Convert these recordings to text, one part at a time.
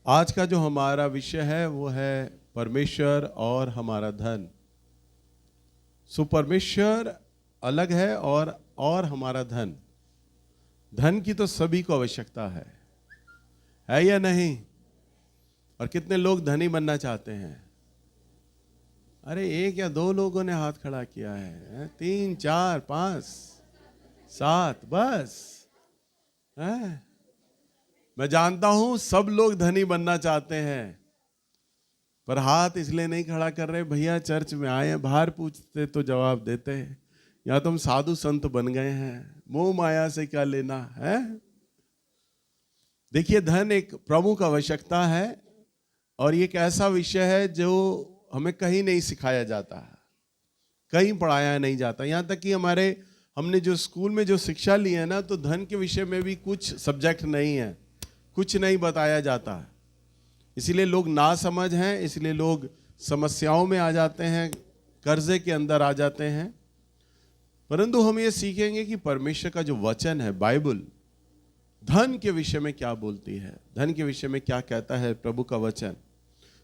आज का जो हमारा विषय है वो है परमेश्वर और हमारा धन। परमेश्वर अलग है और हमारा धन। धन की तो सभी को आवश्यकता है या नहीं? और कितने लोग धनी बनना चाहते हैं? अरे एक या दो लोगों ने हाथ खड़ा किया है, 3 4 5 7 बस है? मैं जानता हूं सब लोग धनी बनना चाहते हैं, पर हाथ इसलिए नहीं खड़ा कर रहे। भैया चर्च में आए हैं, बाहर पूछते तो जवाब देते हैं, या तुम साधु संत बन गए हैं, मोह माया से क्या लेना है। देखिए, धन एक प्रमुख आवश्यकता है और ये एक ऐसा विषय है जो हमें कहीं नहीं सिखाया जाता, कहीं पढ़ाया नहीं जाता। यहाँ तक कि हमने जो स्कूल में जो शिक्षा ली है ना, तो धन के विषय में भी कुछ सब्जेक्ट नहीं है, कुछ नहीं बताया जाता है। इसलिए लोग ना समझ हैं, इसलिए लोग समस्याओं में आ जाते हैं, कर्जे के अंदर आ जाते हैं। परंतु हम ये सीखेंगे कि परमेश्वर का जो वचन है, बाइबल, धन के विषय में क्या बोलती है, धन के विषय में क्या कहता है प्रभु का वचन।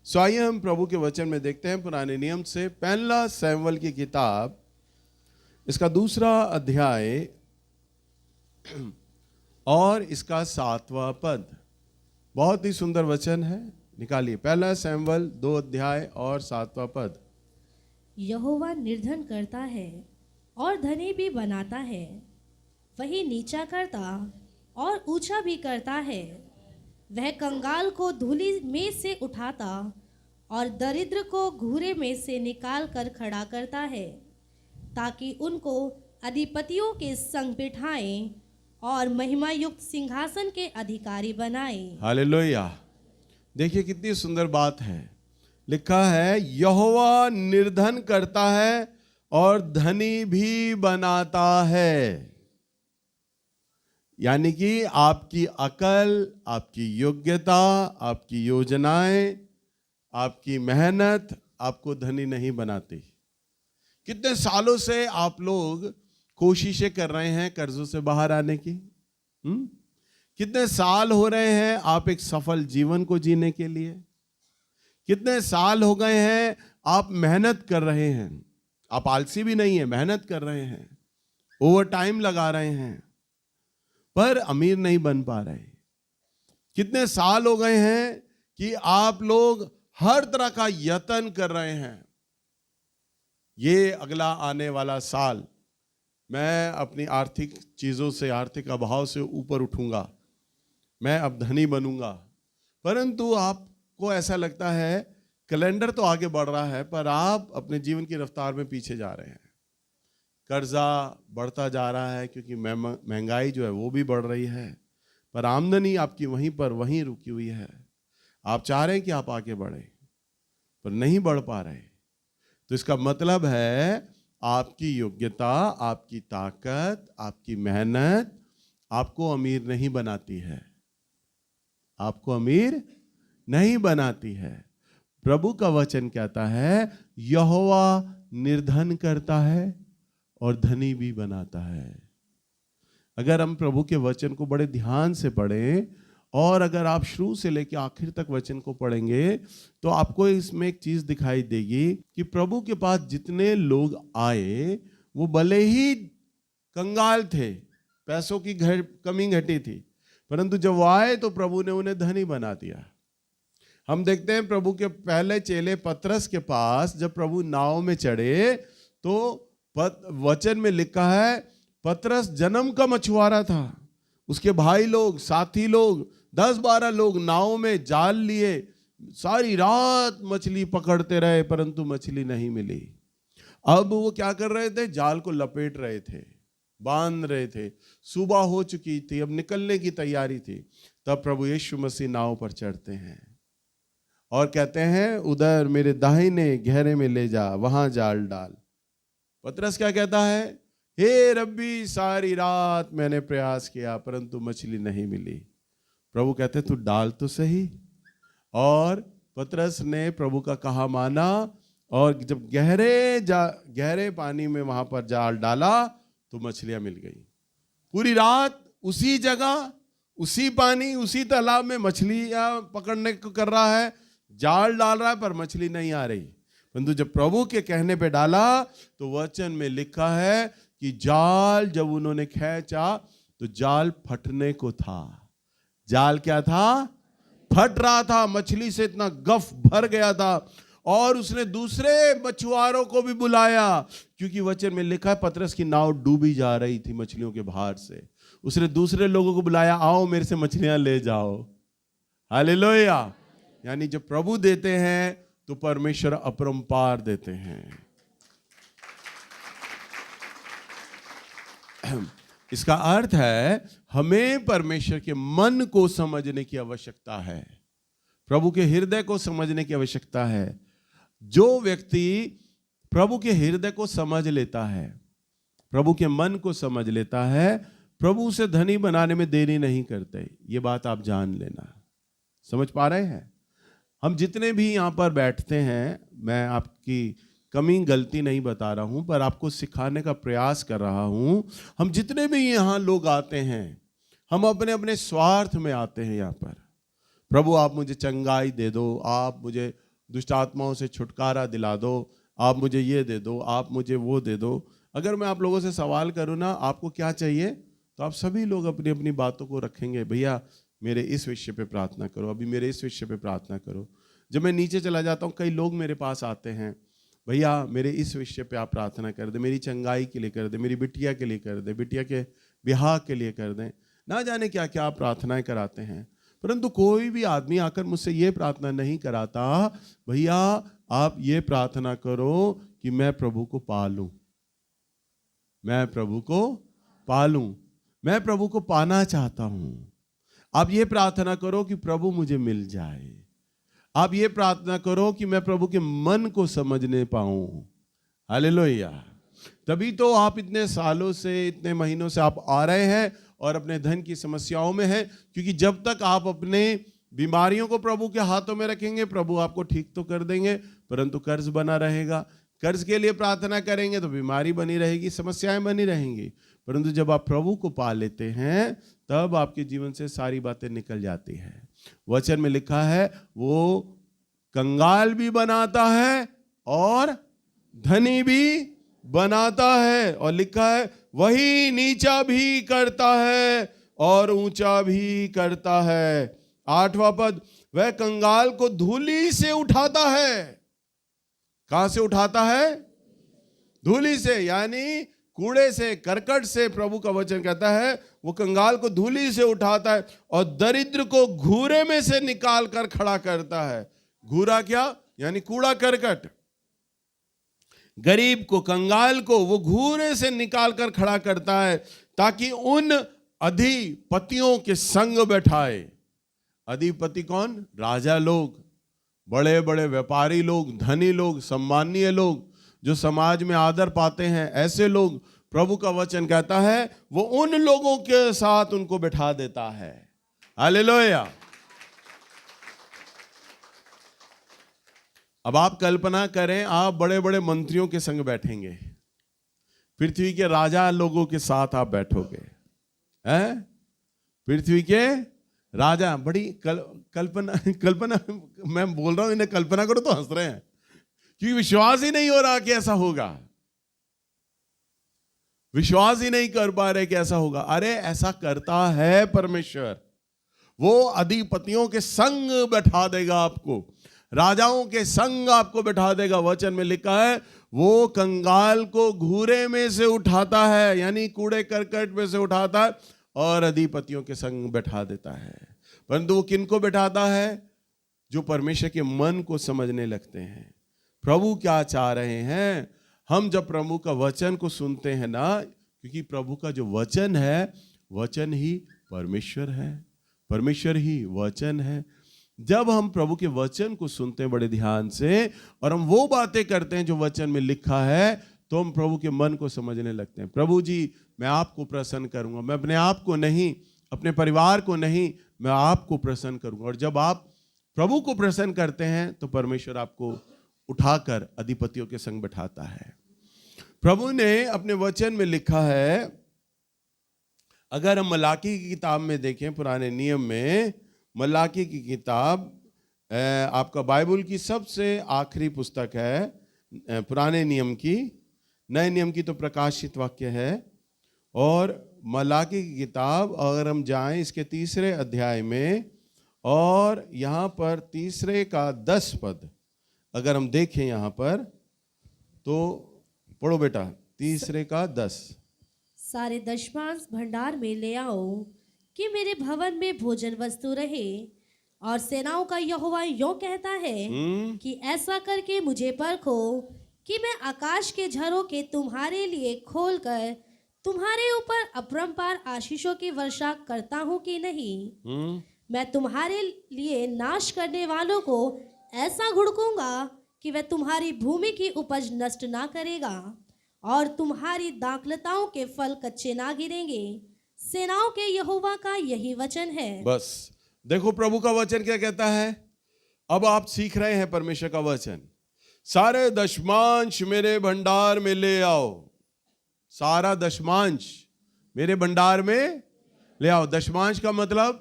आइए हम प्रभु के वचन में देखते हैं पुराने नियम से पहला शमूएल की किताब, इसका 2 अध्याय और इसका 7वां पद। बहुत ही सुंदर वचन है, निकालिए। पहला शमूएल 2 अध्याय और 7वां पद। यहोवा निर्धन करता है और धनी भी बनाता है, वही नीचा करता और ऊंचा भी करता है। वह कंगाल को धूलि में से उठाता और दरिद्र को घूरे में से निकाल कर खड़ा करता है, ताकि उनको अधिपतियों के संग बिठाए और महिमा युक्त सिंहासन के अधिकारी बनाए। हालेलुया। देखिए कितनी सुंदर बात है। लिखा है यहोवा निर्धन करता है और धनी भी बनाता है। यानी कि आपकी अकल, आपकी योग्यता, आपकी योजनाएं, आपकी मेहनत आपको धनी नहीं बनाती। कितने सालों से आप लोग कोशिशें कर रहे हैं कर्जों से बाहर आने की। कितने साल हो रहे हैं आप एक सफल जीवन को जीने के लिए। कितने साल हो गए हैं आप मेहनत कर रहे हैं। आप आलसी भी नहीं है, मेहनत कर रहे हैं, ओवर टाइम लगा रहे हैं, पर अमीर नहीं बन पा रहे। कितने साल हो गए हैं कि आप लोग हर तरह का यत्न कर रहे हैं। ये अगला आने वाला साल मैं अपनी आर्थिक चीज़ों से, आर्थिक अभाव से ऊपर उठूंगा, मैं अब धनी बनूंगा। परंतु आपको ऐसा लगता है कैलेंडर तो आगे बढ़ रहा है, पर आप अपने जीवन की रफ्तार में पीछे जा रहे हैं। कर्जा बढ़ता जा रहा है क्योंकि महंगाई जो है वो भी बढ़ रही है, पर आमदनी आपकी वहीं रुकी हुई है। आप चाह रहे हैं कि आप आगे बढ़े, पर नहीं बढ़ पा रहे। तो इसका मतलब है आपकी योग्यता, आपकी ताकत, आपकी मेहनत आपको अमीर नहीं बनाती है, आपको अमीर नहीं बनाती है। प्रभु का वचन कहता है यहोवा निर्धन करता है और धनी भी बनाता है। अगर हम प्रभु के वचन को बड़े ध्यान से पढ़ें और अगर आप शुरू से लेकर आखिर तक वचन को पढ़ेंगे तो आपको इसमें एक चीज दिखाई देगी कि प्रभु के पास जितने लोग आए वो भले ही कंगाल थे, पैसों की कमी घटी थी, परंतु जब वो आए तो प्रभु ने उन्हें धनी बना दिया। हम देखते हैं प्रभु के पहले चेले पतरस के पास जब प्रभु नाव में चढ़े तो वचन में लिखा है पतरस जन्म का मछुआरा था। उसके भाई लोग, साथी लोग, 10-12 लोग नाव में जाल लिए सारी रात मछली पकड़ते रहे, परंतु मछली नहीं मिली। अब वो क्या कर रहे थे? जाल को लपेट रहे थे, बांध रहे थे। सुबह हो चुकी थी, अब निकलने की तैयारी थी। तब प्रभु यीशु मसीह नाव पर चढ़ते हैं और कहते हैं उधर मेरे दाहिने गहरे में ले जा, वहां जाल डाल। पतरस क्या कहता है? हे रब्बी, सारी रात मैंने प्रयास किया परंतु मछली नहीं मिली। प्रभु कहते तू डाल तो सही। और पतरस ने प्रभु का कहा माना और जब गहरे पानी में वहां पर जाल डाला तो मछलियां मिल गई। पूरी रात उसी जगह उसी पानी उसी तालाब में मछलियां पकड़ने को कर रहा है, जाल डाल रहा है पर मछली नहीं आ रही। परंतु जब प्रभु के कहने पे डाला तो वचन में लिखा है कि जाल जब उन्होंने खींचा तो जाल फटने को था। जाल क्या था? फट रहा था, मछली से इतना गफ भर गया था। और उसने दूसरे मछुआरों को भी बुलाया, क्योंकि वचन में लिखा है पतरस की नाव डूबी जा रही थी मछलियों के भार से। उसने दूसरे लोगों को बुलाया, आओ मेरे से मछलियां ले जाओ। हालेलुया। यानी जब प्रभु देते हैं तो परमेश्वर अपरंपार देते हैं। इसका अर्थ है हमें परमेश्वर के मन को समझने की आवश्यकता है, प्रभु के हृदय को समझने की आवश्यकता है। जो व्यक्ति प्रभु के हृदय को समझ लेता है, प्रभु के मन को समझ लेता है, प्रभु उसे धनी बनाने में देरी नहीं करते। ये बात आप जान लेना। समझ पा रहे हैं? हम जितने भी यहाँ पर बैठते हैं, मैं आपकी कमी गलती नहीं बता रहा हूँ, पर आपको सिखाने का प्रयास कर रहा हूँ। हम जितने भी यहाँ लोग आते हैं, हम अपने अपने स्वार्थ में आते हैं यहाँ पर। प्रभु आप मुझे चंगाई दे दो, आप मुझे दुष्ट आत्माओं से छुटकारा दिला दो, आप मुझे ये दे दो, आप मुझे वो दे दो। अगर मैं आप लोगों से सवाल करूँ ना आपको क्या चाहिए, तो आप सभी लोग अपनी अपनी बातों को रखेंगे। भैया मेरे इस विषय पे प्रार्थना करो, अभी मेरे इस विषय पे प्रार्थना करो। जब मैं नीचे चला जाता हूँ, कई लोग मेरे पास आते हैं, भैया मेरे इस विषय पे आप प्रार्थना कर दे, मेरी चंगाई के लिए कर दे, मेरी बिटिया के लिए कर दे, बिटिया के ब्याह के लिए कर दें। ना जाने क्या क्या आप प्रार्थनाएं कराते हैं, परंतु कोई भी आदमी आकर मुझसे ये प्रार्थना नहीं कराता, भैया आप ये प्रार्थना करो कि मैं प्रभु को पालूं, मैं प्रभु को पालूं, मैं प्रभु को पाना चाहता हूं। आप ये प्रार्थना करो कि प्रभु मुझे मिल जाए। आप ये प्रार्थना करो कि मैं प्रभु के मन को समझने पाऊं। हालेलुया। तभी तो आप इतने सालों से, इतने महीनों से आप आ रहे हैं और अपने धन की समस्याओं में हैं, क्योंकि जब तक आप अपने बीमारियों को प्रभु के हाथों में रखेंगे, प्रभु आपको ठीक तो कर देंगे, परंतु कर्ज बना रहेगा। कर्ज के लिए प्रार्थना करेंगे तो बीमारी बनी रहेगी, समस्याएं बनी रहेंगी। परंतु जब आप प्रभु को पा लेते हैं, तब आपके जीवन से सारी बातें निकल जाती हैं। वचन में लिखा है वो कंगाल भी बनाता है और धनी भी बनाता है, और लिखा है वही नीचा भी करता है और ऊंचा भी करता है। 8वां पद, वह कंगाल को धूली से उठाता है। कहां से उठाता है? धूली से, यानी कूड़े से, करकट से। प्रभु का वचन कहता है वो कंगाल को धूली से उठाता है और दरिद्र को घूरे में से निकाल कर खड़ा करता है। घूरा क्या? यानी कूड़ा करकट। गरीब को, कंगाल को वो घूरे से निकाल कर खड़ा करता है, ताकि उन अधिपतियों के संग बैठाए। अधिपति कौन? राजा लोग, बड़े बड़े व्यापारी लोग, धनी लोग, सम्मानीय लोग, जो समाज में आदर पाते हैं, ऐसे लोग प्रभु का वचन कहता है वो उन लोगों के साथ उनको बैठा देता है। हालेलुया। अब आप कल्पना करें, आप बड़े बड़े मंत्रियों के संग बैठेंगे, पृथ्वी के राजा लोगों के साथ आप बैठोगे, हैं? पृथ्वी के राजा, बड़ी कल्पना मैं बोल रहा हूं, इन्हें कल्पना करो तो हंस रहे हैं, क्योंकि विश्वास ही नहीं हो रहा कि ऐसा होगा। विश्वास ही नहीं कर पा रहे कि ऐसा होगा। अरे ऐसा करता है परमेश्वर। वो अधिपतियों के संग बैठा देगा आपको, राजाओं के संग आपको बैठा देगा। वचन में लिखा है वो कंगाल को घूरे में से उठाता है, यानी कूड़े करकट में से उठाता है और अधिपतियों के संग बैठा देता है। परंतु वो किनको बैठाता है? जो परमेश्वर के मन को समझने लगते हैं। प्रभु क्या चाह रहे हैं? हम जब प्रभु का वचन को सुनते हैं ना, क्योंकि प्रभु का जो वचन है, वचन ही परमेश्वर है, परमेश्वर ही वचन है। जब हम प्रभु के वचन को सुनते हैं बड़े ध्यान से, और हम वो बातें करते हैं जो वचन में लिखा है, तो हम प्रभु के मन को समझने लगते हैं। प्रभु जी मैं आपको प्रसन्न करूंगा, मैं अपने आप को नहीं, अपने परिवार को नहीं, मैं आपको प्रसन्न करूंगा। और जब आप प्रभु को प्रसन्न करते हैं तो परमेश्वर आपको उठाकर अधिपतियों के संग बैठाता है। प्रभु ने अपने वचन में लिखा है, अगर हम मलाकी की किताब में देखें, पुराने नियम में मलाकी की किताब आपका बाइबल की सबसे आखिरी पुस्तक है पुराने नियम की। नए नियम की तो प्रकाशित वाक्य है। और मलाकी की किताब अगर हम जाएं इसके 3 अध्याय में, और यहाँ पर 3 का 10 पद अगर हम देखें यहाँ पर, तो पढ़ो बेटा 3 का 10। सारे दशमांश भंडार में ले आओ कि मेरे भवन में भोजन वस्तु रहे। और सेनाओं का यहोवा यों कहता है कि ऐसा करके मुझे परखो कि मैं आकाश के झरोखे तुम्हारे लिए खोलकर तुम्हारे ऊपर अपरंपार आशीषों की वर्षा करता हूँ कि नहीं। मैं तुम्हारे लिए नाश करने वालों को ऐसा घुड़कूंगा कि वह तुम्हारी भूमि की उपज नष्ट ना करेगा और तुम्हारी दाखलताओं के फल कच्चे ना गिरेंगे। सेनाओं के यहोवा का यही वचन है। बस देखो प्रभु का वचन क्या कहता है। अब आप सीख रहे हैं परमेश्वर का वचन। सारे दशमांश मेरे भंडार में ले आओ। सारा दशमांश मेरे भंडार में ले आओ। दशमांश का मतलब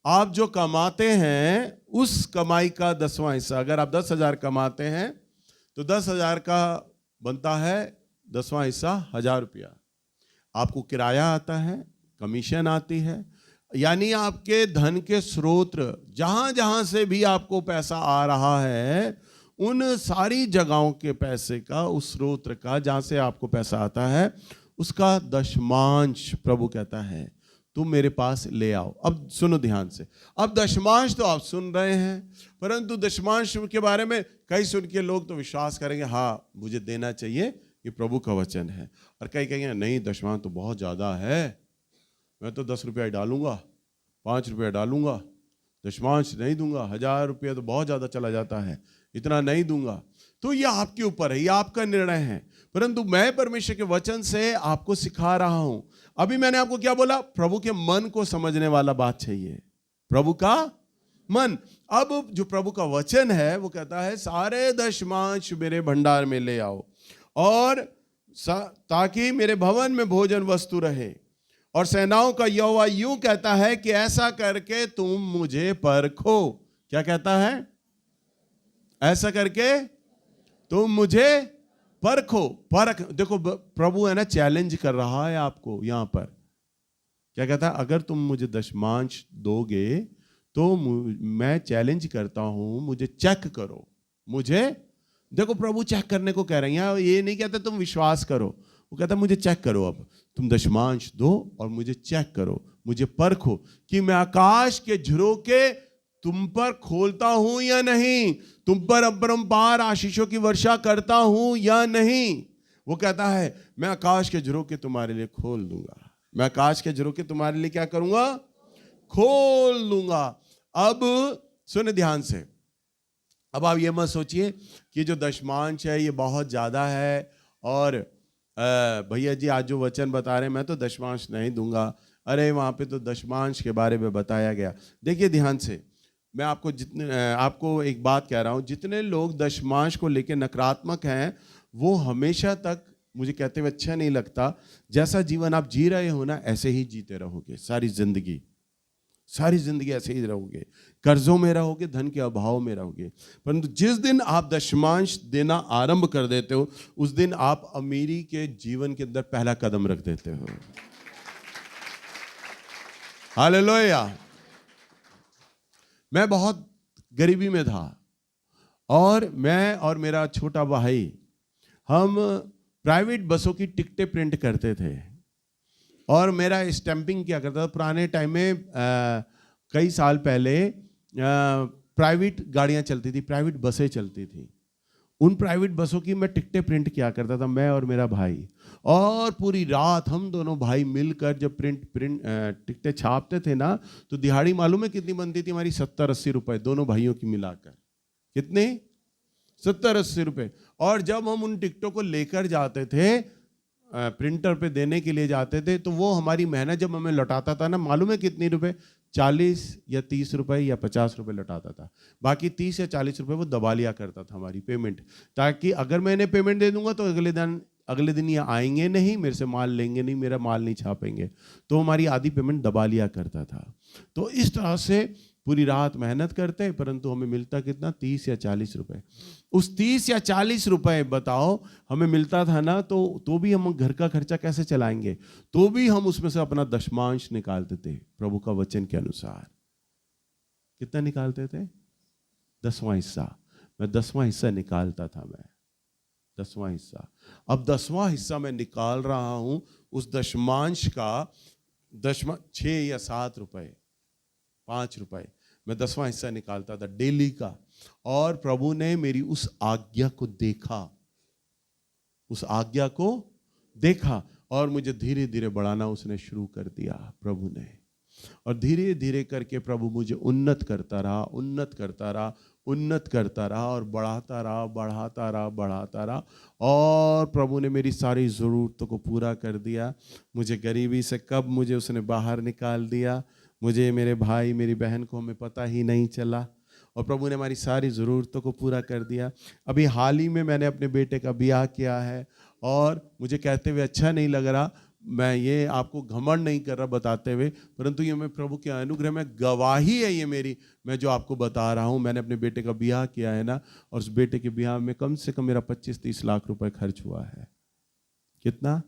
आप जो कमाते हैं उस कमाई का 10वां हिस्सा। अगर आप 10,000 कमाते हैं तो 10,000 का बनता है 10वां हिस्सा 1,000 रुपया। आपको किराया आता है, कमीशन आती है, यानी आपके धन के स्रोत जहां जहां से भी आपको पैसा आ रहा है, उन सारी जगहों के पैसे का, उस स्रोत का जहां से आपको पैसा आता है, उसका दशमांश प्रभु कहता है तुम मेरे पास ले आओ। अब सुनो ध्यान से। अब दशमांश तो आप सुन रहे हैं, परंतु दशमांश के बारे में कई सुन के लोग तो विश्वास करेंगे हाँ मुझे देना चाहिए, ये प्रभु का वचन है। और कई कहेंगे नहीं दशमांश तो बहुत ज़्यादा है, मैं तो 10 रुपया डालूंगा, 5 रुपया डालूंगा, दशमांश नहीं दूंगा, 1,000 रुपया तो बहुत ज़्यादा चला जाता है, इतना नहीं दूंगा। तो ये आपके ऊपर है, ये आपका निर्णय है। परंतु मैं परमेश्वर के वचन से आपको सिखा रहा हूं। अभी मैंने आपको क्या बोला? प्रभु के मन को समझने वाला बात चाहिए, प्रभु का मन। अब जो प्रभु का वचन है वो कहता है सारे दशमांश मेरे भंडार में ले आओ, और ताकि मेरे भवन में भोजन वस्तु रहे। और सेनाओं का यहोवा यूं कहता है कि ऐसा करके तुम मुझे परखो। क्या कहता है? ऐसा करके तुम मुझे परखो। परख, देखो प्रभु है ना, चैलेंज कर रहा है आपको यहां पर। क्या कहता है? अगर तुम मुझे दशमांश दोगे तो मैं चैलेंज करता हूं, मुझे चेक करो। मुझे देखो, प्रभु चेक करने को कह रहे हैं। ये नहीं कहता तुम विश्वास करो, वो कहता मुझे चेक करो। अब तुम दशमांश दो और मुझे चेक करो, मुझे परखो कि मैं आकाश के झरोखे तुम पर खोलता हूं या नहीं, तुम पर अपरंपार आशीषों की वर्षा करता हूं या नहीं। वो कहता है मैं आकाश के झरोखे तुम्हारे लिए खोल दूंगा। मैं आकाश के झरोखे तुम्हारे लिए क्या करूंगा? खोल दूंगा। अब सुने ध्यान से। अब आप ये मत सोचिए कि जो दशमांश है ये बहुत ज्यादा है, और भैया जी आज जो वचन बता रहे हैं मैं तो दशमांश नहीं दूंगा। अरे वहां पे तो दशमांश के बारे में बताया गया। देखिए ध्यान से, मैं आपको एक बात कह रहा हूं। जितने लोग दशमांश को लेकर नकारात्मक हैं वो हमेशा तक मुझे कहते हुए अच्छा नहीं लगता। जैसा जीवन आप जी रहे हो ना, ऐसे ही जीते रहोगे सारी जिंदगी ऐसे ही रहोगे। कर्जों में रहोगे, धन के अभाव में रहोगे। परंतु जिस दिन आप दशमांश देना आरंभ कर देते हो, उस दिन आप अमीरी के जीवन के अंदर पहला कदम रख देते हो। हालेलुया। मैं बहुत गरीबी में था, और मैं और मेरा छोटा भाई हम प्राइवेट बसों की टिकटें प्रिंट करते थे, और मेरा स्टैंपिंग क्या करता था। पुराने टाइम में कई साल पहले प्राइवेट गाड़ियां चलती थी, प्राइवेट बसें चलती थी। उन प्राइवेट बसों की मैं टिकटें प्रिंट किया करता था, मैं और मेरा भाई। और पूरी रात हम दोनों भाई मिलकर जब टिकटें छापते थे ना, तो दिहाड़ी मालूम है कितनी बनती थी हमारी? 70-80 रुपए, दोनों भाइयों की मिलाकर। कितने? 70-80 रुपए। और जब हम उन टिकटों को लेकर जाते थे, प्रिंटर पे देने के लिए जाते थे, तो वो हमारी मेहनत जब हमें लौटाता था ना, मालूम है कितनी रुपए? 40 या 30 रुपए या 50 रुपए लौटाता था। बाकी 30 या 40 रुपए वो दबा लिया करता था हमारी पेमेंट, ताकि अगर मैं इन्हें पेमेंट दे दूंगा तो अगले दिन अगले दिन ये आएंगे नहीं, मेरे से माल लेंगे नहीं, मेरा माल नहीं छापेंगे, तो हमारी आधी पेमेंट दबा लिया करता था। तो इस तरह से पूरी रात मेहनत करते, परंतु हमें मिलता कितना, 30 या 40 रुपए। उस 30 या 40 रुपए बताओ हमें मिलता था ना, तो भी हम घर का खर्चा कैसे चलाएंगे, तो भी हम उसमें से अपना दशमांश निकालते थे प्रभु का वचन के अनुसार। कितना निकालते थे? 10वां हिस्सा। मैं 10वां हिस्सा निकालता था, मैं 10वां हिस्सा। अब 10वां हिस्सा मैं निकाल रहा हूं, उस दशमांश का 6 या 7 रुपए, 5 रुपए मैं 10वां हिस्सा निकालता था डेली का। और प्रभु ने मेरी उस आज्ञा को देखा, उस आज्ञा को देखा, और मुझे धीरे धीरे बढ़ाना उसने शुरू कर दिया प्रभु ने। और धीरे धीरे करके प्रभु मुझे उन्नत करता रहा, उन्नत करता रहा, उन्नत करता रहा, और बढ़ाता रहा, बढ़ाता रहा, बढ़ाता रहा। और प्रभु ने मेरी सारी ज़रूरतों को पूरा कर दिया। मुझे गरीबी से कब मुझे उसने बाहर निकाल दिया, मुझे, मेरे भाई, मेरी बहन को हमें पता ही नहीं चला। और प्रभु ने हमारी सारी ज़रूरतों को पूरा कर दिया। अभी हाल ही में मैंने अपने बेटे का ब्याह किया है, और मुझे कहते हुए अच्छा नहीं लग रहा, मैं ये आपको घमंड नहीं कर रहा बताते हुए, परंतु ये मैं प्रभु के अनुग्रह में गवाही है ये मेरी, मैं जो आपको बता रहा हूँ। मैंने अपने बेटे का ब्याह किया है ना, और उस बेटे के ब्याह में कम से कम मेरा 25-30 लाख रुपए खर्च हुआ है। कितना?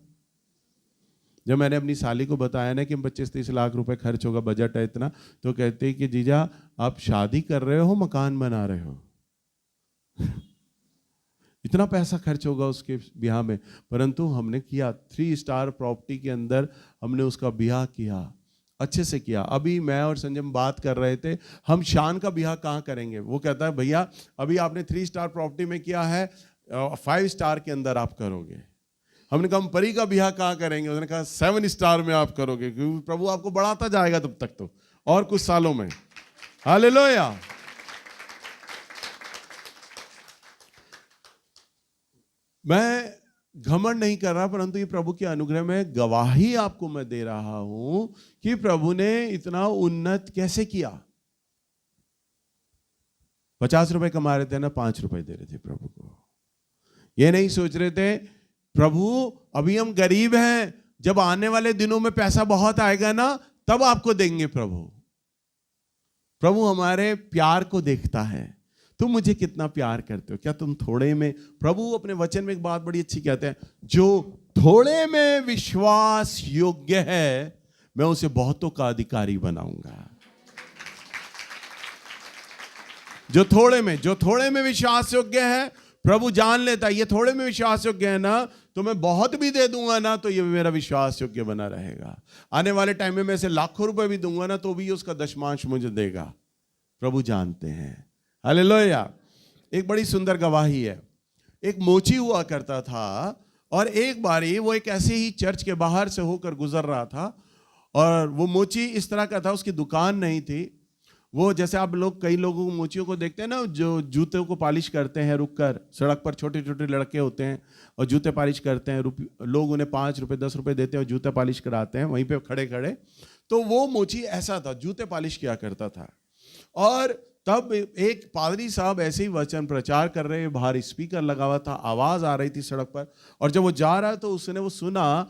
जब मैंने अपनी साली को बताया ना कि 25-30 लाख रुपए खर्च होगा, बजट है इतना, तो कहते हैं कि जीजा आप शादी कर रहे हो, मकान बना रहे हो इतना पैसा खर्च होगा उसके ब्याह में। परंतु हमने किया, 3 स्टार प्रॉपर्टी के अंदर हमने उसका ब्याह किया, अच्छे से किया। अभी मैं और संजय बात कर रहे थे, हम शान का ब्याह कहाँ करेंगे। वो कहता है भैया अभी आपने 3 स्टार प्रॉपर्टी में किया है, 5 स्टार के अंदर आप करोगे। हमने कहा हम परी का ब्याह कहाँ करेंगे। उसने कहा 7 स्टार में आप करोगे, क्योंकि प्रभु आपको बढ़ाता जाएगा तब तक, तो और कुछ सालों में। हालेलुया। मैं घमंड नहीं कर रहा, परंतु ये प्रभु के अनुग्रह में गवाही आपको मैं दे रहा हूं कि प्रभु ने इतना उन्नत कैसे किया। 50 रुपए कमा रहे थे ना, 5 रुपए दे रहे थे प्रभु को। ये नहीं सोच रहे थे प्रभु अभी हम गरीब हैं, जब आने वाले दिनों में पैसा बहुत आएगा ना तब आपको देंगे प्रभु। प्रभु हमारे प्यार को देखता है, तुम मुझे कितना प्यार करते हो, क्या तुम थोड़े में। प्रभु अपने वचन में एक बात बड़ी अच्छी कहते हैं, जो थोड़े में विश्वास योग्य है मैं उसे बहुतों का अधिकारी बनाऊंगा। जो थोड़े में विश्वास योग्य है, प्रभु जान लेता है ये थोड़े में विश्वास योग्य है ना, तो मैं बहुत भी दे दूंगा ना तो ये मेरा विश्वास योग्य बना रहेगा। आने वाले टाइम में मैं इसे लाखों रुपए भी दूंगा ना तो भी उसका दशमांश मुझे देगा। प्रभु जानते हैं। हालेलुया। एक बड़ी सुंदर गवाही है। एक मोची हुआ करता था, और एक बारी वो एक ऐसे ही चर्च के बाहर से होकर गुजर रहा था, और वो मोची इस तरह का था, उसकी दुकान नहीं थी। वो जैसे आप लोग कई लोगों को मोचियों को देखते हैं ना, जो जूते को पॉलिश करते हैं, रुककर सड़क पर छोटे छोटे लड़के होते हैं और जूते पॉलिश करते हैं, लोग उन्हें 5 रुपए 10 रुपए देते हैं और जूते पॉलिश कराते हैं वहीं पे खड़े खड़े। तो वो मोची ऐसा था, जूते पॉलिश किया करता था। और तब एक पादरी साहब ऐसे ही वचन प्रचार कर रहे, बाहर स्पीकर लगा हुआ था, आवाज आ रही थी सड़क पर, और जब वो जा रहा तो उसने वो सुना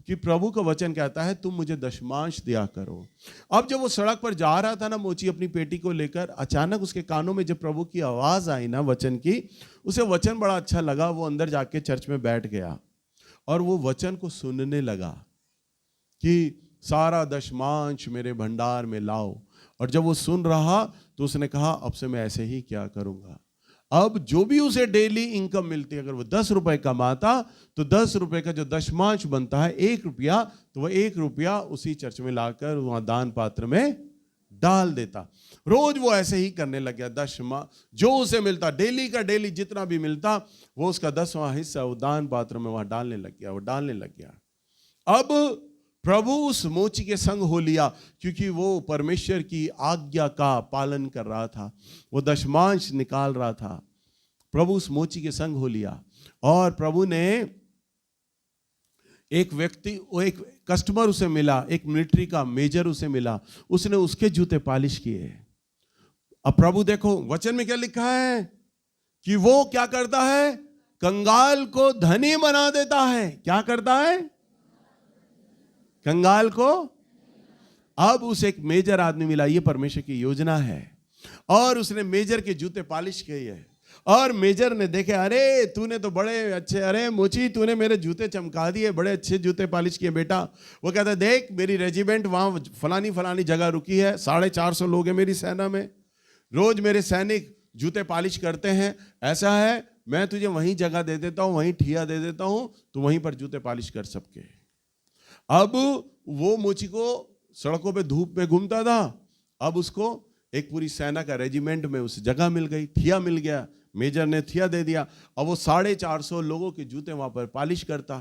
कि प्रभु का वचन कहता है तुम मुझे दशमांश दिया करो। अब जब वो सड़क पर जा रहा था ना मोची अपनी पेटी को लेकर, अचानक उसके कानों में जब प्रभु की आवाज आई ना वचन की, उसे वचन बड़ा अच्छा लगा। वो अंदर जाके चर्च में बैठ गया और वो वचन को सुनने लगा कि सारा दशमांश मेरे भंडार में लाओ। और जब वो सुन रहा तो उसने कहा अब से मैं ऐसे ही क्या करूंगा। अब जो भी उसे डेली इनकम मिलती है, अगर वो 10 रुपए कमाता तो 10 रुपए का जो दशमांश बनता है 1 रुपया, तो वह 1 रुपया उसी चर्च में लाकर वहां दान पात्र में डाल देता। रोज वो ऐसे ही करने लग गया। जो उसे मिलता डेली का डेली जितना भी मिलता, वो उसका 10वां हिस्सा वो दान पात्र में वहां डालने लग गया। अब प्रभु उस मोची के संग हो लिया, क्योंकि वो परमेश्वर की आज्ञा का पालन कर रहा था, वो दशमांश निकाल रहा था। प्रभु उस मोची के संग हो लिया, और प्रभु ने एक कस्टमर उसे मिला, एक मिलिट्री का मेजर उसे मिला, उसने उसके जूते पॉलिश किए। अब प्रभु देखो वचन में क्या लिखा है कि वो क्या करता है, कंगाल को धनी बना देता है। क्या करता है? कंगाल को। अब उसे एक मेजर आदमी मिला, ये परमेश्वर की योजना है, और उसने मेजर के जूते पॉलिश किए है। और मेजर ने देखे, अरे तूने तो बड़े अच्छे, अरे मोची तूने मेरे जूते चमका दिए, बड़े अच्छे जूते पॉलिश किए बेटा। वो कहता है, देख मेरी रेजिमेंट वहां फलानी फलानी जगह रुकी है, 450 लोग हैं मेरी सेना में, रोज मेरे सैनिक जूते पॉलिश करते हैं। ऐसा है, मैं तुझे वहीं जगह दे देता हूं, वहीं ठिया दे देता हूं, तो वहीं पर जूते पॉलिश कर सबके। अब वो मोची को सड़कों पे धूप में घूमता था, अब उसको एक पूरी सेना का रेजिमेंट में उस जगह मिल गई, ठिया मिल गया, मेजर ने ठिया दे दिया। अब वो 450 लोगों के जूते वहां पर पॉलिश करता,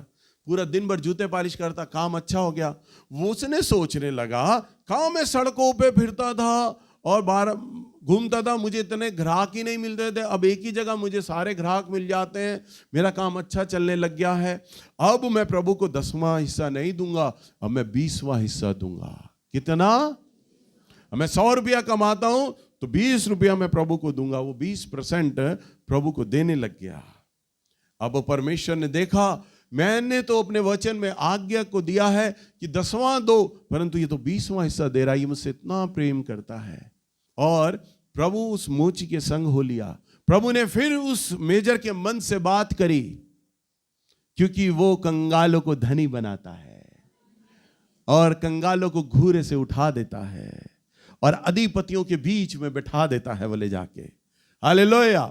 पूरा दिन भर जूते पॉलिश करता, काम अच्छा हो गया। वो उसने सोचने लगा, काम मैं सड़कों पे फिरता था और बाहर घूमता था, मुझे इतने ग्राहक ही नहीं मिलते थे, अब एक ही जगह मुझे सारे ग्राहक मिल जाते हैं, मेरा काम अच्छा चलने लग गया है। अब मैं प्रभु को 10वां हिस्सा नहीं दूंगा, अब मैं 20वां हिस्सा दूंगा। कितना? मैं 100 रुपया कमाता हूं तो 20 रुपया मैं प्रभु को दूंगा। वो 20% प्रभु को देने लग गया। अब परमेश्वर ने देखा, मैंने तो अपने वचन में आज्ञा को दिया है कि 10वां दो, परंतु ये तो 20वां हिस्सा दे रहा है, ये मुझसे इतना प्रेम करता है। और प्रभु उस मोची के संग हो लिया। प्रभु ने फिर उस मेजर के मन से बात करी, क्योंकि वो कंगालों को धनी बनाता है और कंगालों को घूरे से उठा देता है और अधिपतियों के बीच में बैठा देता है वो ले जाके। हालेलुया।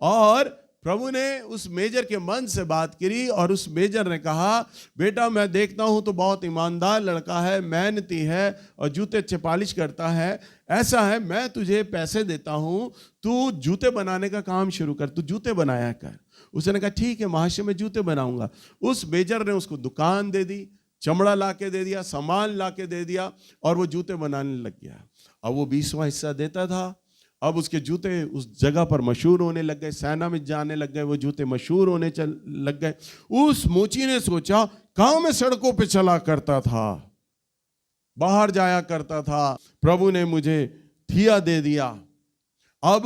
और प्रभु ने उस मेजर के मन से बात करी और उस मेजर ने कहा, बेटा मैं देखता हूं तो बहुत ईमानदार लड़का है, मेहनती है और जूते अच्छे पॉलिश करता है। ऐसा है, मैं तुझे पैसे देता हूं, तू जूते बनाने का काम शुरू कर, तू जूते बनाया कर। उसने कहा ठीक है महाशय, मैं जूते बनाऊंगा। उस मेजर ने उसको दुकान दे दी, चमड़ा लाके दे दिया, सामान लाके दे दिया और वो जूते बनाने लग गया। अब वो 20वां हिस्सा देता था। अब उसके जूते उस जगह पर मशहूर होने लग गए, सेना में जाने लग गए, वो जूते मशहूर होने लग गए। उस मोची ने सोचा, कहां मैं सड़कों पे चला करता था, बाहर जाया करता था, प्रभु ने मुझे ठिया दे दिया, अब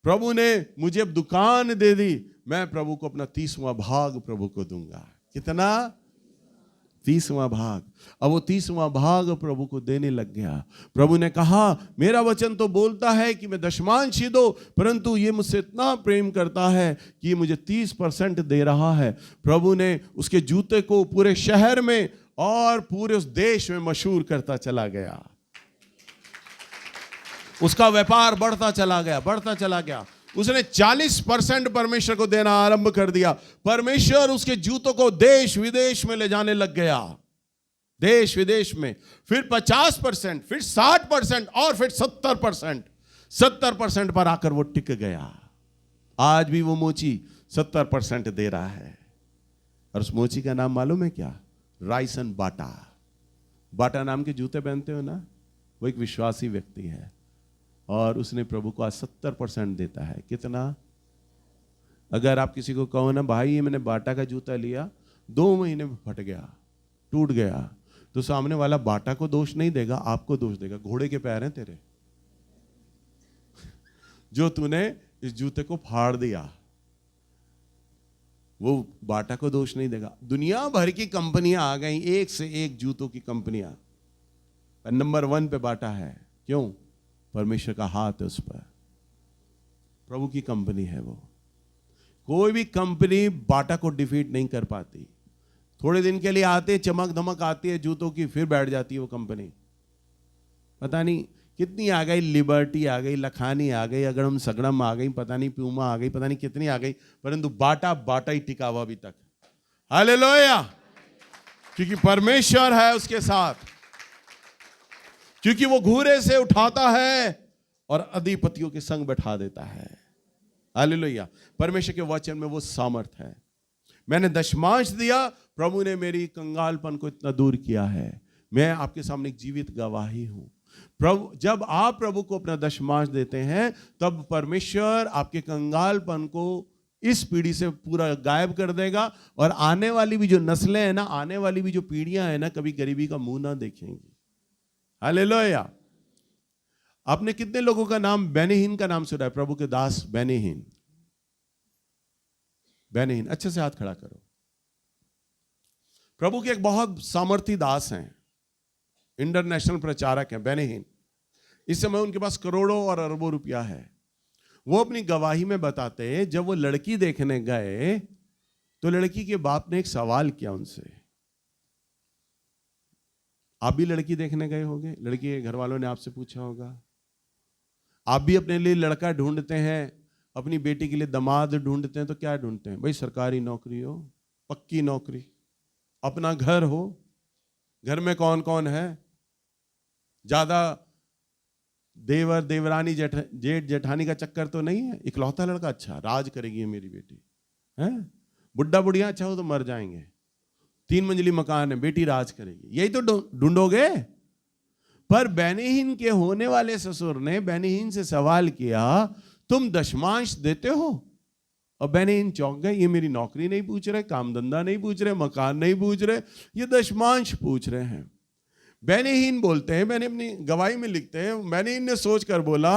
प्रभु ने मुझे अब दुकान दे दी, मैं प्रभु को अपना 30वां भाग प्रभु को दूंगा। कितना? 30वां भाग। अब वो 30वां भाग प्रभु को देने लग गया। प्रभु ने कहा, मेरा वचन तो बोलता है कि मैं दशमांश ही दो, परंतु ये मुझसे इतना प्रेम करता है कि ये मुझे 30% दे रहा है। प्रभु ने उसके जूते को पूरे शहर में और पूरे उस देश में मशहूर करता चला गया। उसका व्यापार बढ़ता चला गया, बढ़ता चला गया। उसने 40% परमेश्वर को देना आरंभ कर दिया। परमेश्वर उसके जूतों को देश विदेश में ले जाने लग गया, देश विदेश में। फिर 50%, फिर 60% और फिर 70%। 70% पर आकर वो टिक गया। आज भी वो मोची 70% दे रहा है। और उस मोची का नाम मालूम है क्या? रायसन बाटा। बाटा नाम के जूते पहनते हो ना, वो एक विश्वासी व्यक्ति है और उसने प्रभु को आज 70% देता है। कितना? अगर आप किसी को कहो ना, भाई ये मैंने बाटा का जूता लिया, 2 महीने में फट गया, टूट गया, तो सामने वाला बाटा को दोष नहीं देगा, आपको दोष देगा। घोड़े के पैर हैं तेरे, जो तूने इस जूते को फाड़ दिया। वो बाटा को दोष नहीं देगा। दुनिया भर की कंपनियां आ गई, एक से एक जूतों की कंपनियां, नंबर 1 पे बाटा है। क्यों? परमेश्वर का हाथ है उस पर, प्रभु की कंपनी है वो। कोई भी कंपनी बाटा को डिफीट नहीं कर पाती। थोड़े दिन के लिए आते, चमक धमक आती है जूतों की, फिर बैठ जाती है वो कंपनी। पता नहीं कितनी आ गई, लिबर्टी आ गई, लखानी आ गई, अगड़म सगड़म आ गई, पता नहीं प्यूमा आ गई, पता नहीं कितनी आ गई, परंतु बाटा बाटा ही टिका हुआ अभी तक। हालेलुया। क्योंकि परमेश्वर है उसके साथ, क्योंकि वो घूरे से उठाता है और अधिपतियों के संग बैठा देता है। हालेलुया। परमेश्वर के वचन में वो सामर्थ है। मैंने दशमांश दिया, प्रभु ने मेरी कंगालपन को इतना दूर किया है। मैं आपके सामने एक जीवित गवाही हूं। प्रभु, जब आप प्रभु को अपना दशमांश देते हैं, तब परमेश्वर आपके कंगालपन को इस पीढ़ी से पूरा गायब कर देगा और आने वाली भी जो नस्लें हैं ना, आने वाली भी जो पीढ़ियां हैं ना, कभी गरीबी का मुंह ना देखेंगी। हालेलुया। आपने कितने लोगों का नाम बेनीहीन का नाम सुना है? प्रभु के दास बेनीहीन। बेनीहीन, अच्छे से हाथ खड़ा करो। प्रभु के एक बहुत सामर्थी दास हैं, इंटरनेशनल प्रचारक हैं, बेनीहीन। इस समय उनके पास करोड़ों और अरबों रुपया है। वो अपनी गवाही में बताते हैं, जब वो लड़की देखने गए तो लड़की के बाप ने एक सवाल किया उनसे। आप भी लड़की देखने गए होंगे, लड़की के घर वालों ने आपसे पूछा होगा। आप भी अपने लिए लड़का ढूंढते हैं, अपनी बेटी के लिए दामाद ढूंढते हैं, तो क्या ढूंढते हैं? भाई सरकारी नौकरी हो, पक्की नौकरी, अपना घर हो, घर में कौन कौन है, ज्यादा देवर देवरानी जेठ जेठानी का चक्कर तो नहीं है, इकलौता लड़का, अच्छा राज करेगी मेरी बेटी है, बुढ़ा बुढ़िया अच्छा हो तो मर जाएंगे, 3 मंजिली मकान है, बेटी राज करेगी, यही तो ढूंढोगे। पर बेनीहीन के होने वाले ससुर ने बेनीहीन से सवाल किया, तुम दशमांश देते हो? और बेनीहीन चौंक गए, ये मेरी नौकरी नहीं पूछ रहे, काम धंधा नहीं पूछ रहे, मकान नहीं पूछ रहे, ये दशमांश पूछ रहे हैं। बेनीहीन बोलते हैं, मैंने अपनी गवाही में लिखते हैं, बेनीहीन ने सोचकर बोला,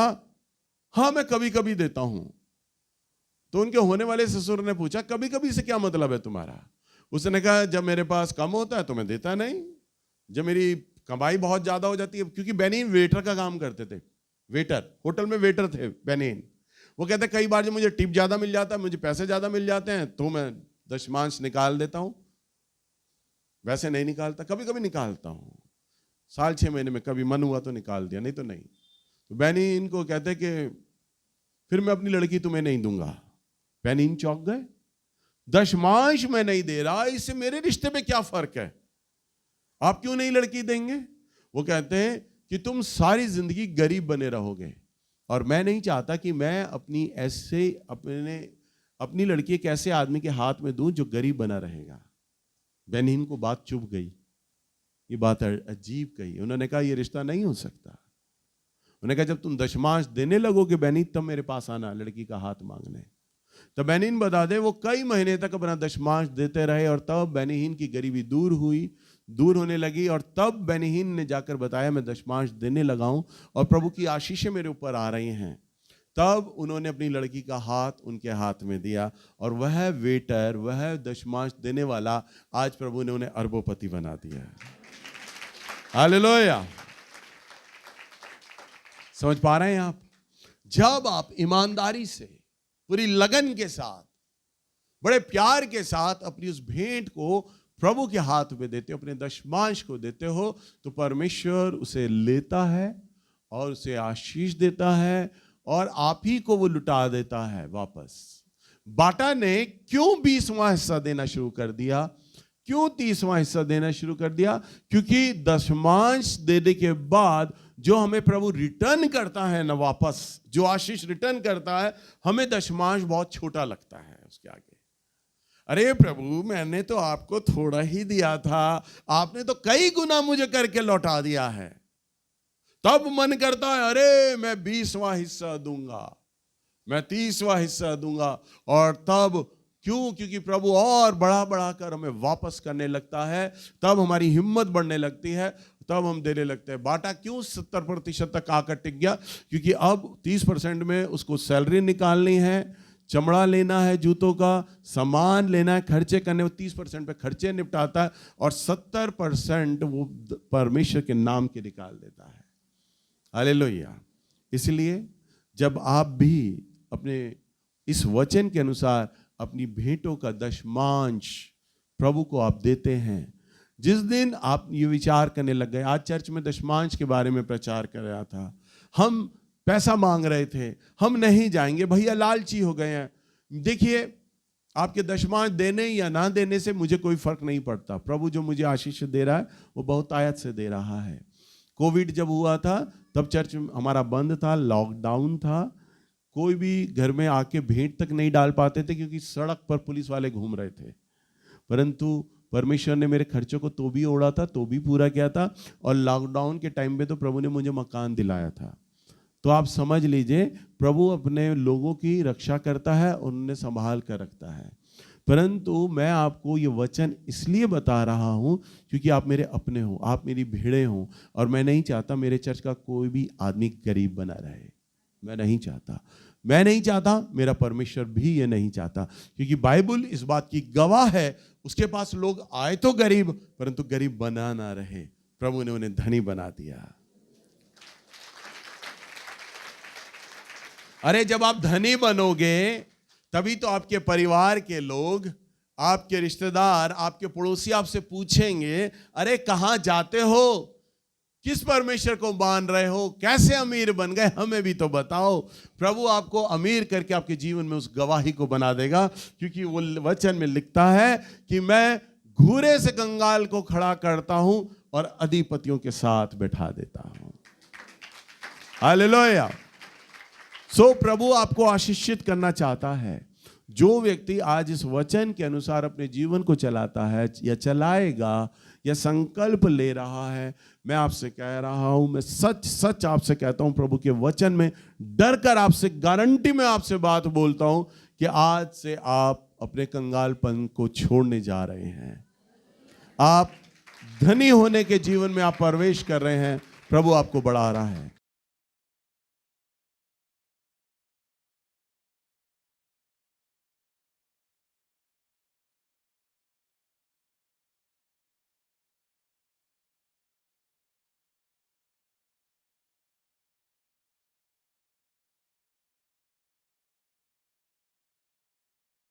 हाँ मैं कभी कभी देता हूं। तो उनके होने वाले ससुर ने पूछा, कभी कभी से क्या मतलब है तुम्हारा? उसने कहा, जब मेरे पास कम होता है तो मैं देता नहीं, जब मेरी कमाई बहुत ज्यादा हो जाती है, क्योंकि बेनीहीन वेटर का काम करते थे, वेटर, होटल में वेटर थे बेनीहीन। वो कहते कई बार जब मुझे टिप ज्यादा मिल जाता है, मुझे पैसे ज्यादा मिल जाते हैं, तो मैं दशमांश निकाल देता हूं, वैसे नहीं निकालता, कभी कभी निकालता हूं, साल 6 महीने में कभी मन हुआ तो निकाल दिया, नहीं तो नहीं। तो बेनीहीन को कहते कि फिर मैं अपनी लड़की तुम्हें नहीं दूंगा। बेनीहीन चौंक गए, दशमांश मैं नहीं दे रहा, इससे मेरे रिश्ते में क्या फर्क है, आप क्यों नहीं लड़की देंगे? वो कहते हैं कि तुम सारी जिंदगी गरीब बने रहोगे, और मैं नहीं चाहता कि मैं अपनी लड़की एक ऐसे आदमी के हाथ में दूं जो गरीब बना रहेगा। बेनीहीन को बात चुभ गई, ये बात अजीब कही। उन्होंने कहा, ये रिश्ता नहीं हो सकता। उन्होंने कहा, जब तुम दशमांश देने लगोगे बेनीहीन, तब मेरे पास आना लड़की का हाथ मांगने। तो बेनीहीन बता दे, वो कई महीने तक अपना दशमांश देते रहे, और तब बेनीहीन की गरीबी दूर होने लगी, और तब बेनीहीन ने जाकर बताया, मैं दशमांश देने लगा हूं और प्रभु की आशीषें मेरे ऊपर आ रही हैं। तब उन्होंने अपनी लड़की का हाथ उनके हाथ में दिया, और वह वेटर, वह दशमांश देने वाला, आज प्रभु ने उन्हें अरबोपति बना दिया। हालेलुया। समझ पा रहे हैं आप? जब आप ईमानदारी से, पूरी लगन के साथ, बड़े प्यार के साथ अपनी उस भेंट को प्रभु के हाथ में देते हो, अपने दशमांश को देते हो, तो परमेश्वर उसे लेता है और उसे आशीष देता है, और आप ही को वो लुटा देता है वापस। बाटा ने क्यों 20वां हिस्सा देना शुरू कर दिया, क्यों 30वां हिस्सा देना शुरू कर दिया? क्योंकि दशमांश देने के बाद जो हमें प्रभु रिटर्न करता है ना, वापस जो आशीष रिटर्न करता है, हमें दशमांश बहुत छोटा लगता है उसके आगे। अरे प्रभु, मैंने तो आपको थोड़ा ही दिया था, आपने तो कई गुना मुझे करके लौटा दिया है। तब मन करता है, अरे मैं 20वां हिस्सा दूंगा, मैं 30वां हिस्सा दूंगा। और तब क्यों? क्योंकि प्रभु और बढ़ा कर हमें वापस करने लगता है, तब हमारी हिम्मत बढ़ने लगती है, तब हम देने लगते हैं। बाटा क्यों 70% तक आकर टिक गया? क्योंकि अब 30% में उसको सैलरी निकालनी है, चमड़ा लेना है, जूतों का सामान लेना है, खर्चे करने, वो 30% पे खर्चे निपटाता है, और 70% वो परमेश्वर के नाम के निकाल देता है। हालेलुया। इसलिए जब आप भी अपने इस वचन के अनुसार अपनी भेंटों का दशमांश प्रभु को आप देते हैं, जिस दिन आप ये विचार करने लग गए, आज चर्च में दशमांश के बारे में प्रचार कर रहा था, हम पैसा मांग रहे थे, हम नहीं जाएंगे, भैया लालची हो गए हैं। देखिए, आपके दशमांश देने या ना देने से मुझे कोई फर्क नहीं पड़ता, प्रभु जो मुझे आशीष दे रहा है वो बहुत आयत से दे रहा है। कोविड जब हुआ था तब चर्च हमारा बंद था, लॉकडाउन था, कोई भी घर में आके भेंट तक नहीं डाल पाते थे, क्योंकि सड़क पर पुलिस वाले घूम रहे थे। परंतु परमेश्वर ने मेरे खर्चों को तो भी ओढ़ा था, तो भी पूरा किया था, और लॉकडाउन के टाइम पे तो प्रभु ने मुझे मकान दिलाया था। तो आप समझ लीजिए, प्रभु अपने लोगों की रक्षा करता है, उन्हें संभाल कर रखता है। परंतु मैं आपको ये वचन इसलिए बता रहा हूँ क्योंकि आप मेरे अपने हो, आप मेरी भेड़ें हो, और मैं नहीं चाहता मेरे चर्च का कोई भी आदमी गरीब बना रहे, मैं नहीं चाहता। मैं नहीं चाहता, मेरा परमेश्वर भी ये नहीं चाहता, क्योंकि बाइबल इस बात की गवाह है। उसके पास लोग आए तो गरीब, परंतु गरीब बना ना रहे, प्रभु ने उन्हें धनी बना दिया। अरे जब आप धनी बनोगे तभी तो आपके परिवार के लोग, आपके रिश्तेदार, आपके पड़ोसी आपसे पूछेंगे, अरे कहां जाते हो, किस परमेश्वर को मान रहे हो, कैसे अमीर बन गए, हमें भी तो बताओ। प्रभु आपको अमीर करके आपके जीवन में उस गवाही को बना देगा, क्योंकि वो वचन में लिखता है कि मैं घूरे से कंगाल को खड़ा करता हूं और अधिपतियों के साथ बैठा देता हूं। हालेलुया। सो प्रभु आपको आशीषित करना चाहता है। जो व्यक्ति आज इस वचन के अनुसार अपने जीवन को चलाता है या चलाएगा या संकल्प ले रहा है, मैं आपसे कह रहा हूं, मैं सच सच आपसे कहता हूं, प्रभु के वचन में डर कर आपसे गारंटी में आपसे बात बोलता हूं कि आज से आप अपने कंगालपन को छोड़ने जा रहे हैं। आप धनी होने के जीवन में आप प्रवेश कर रहे हैं। प्रभु आपको बढ़ा रहा है।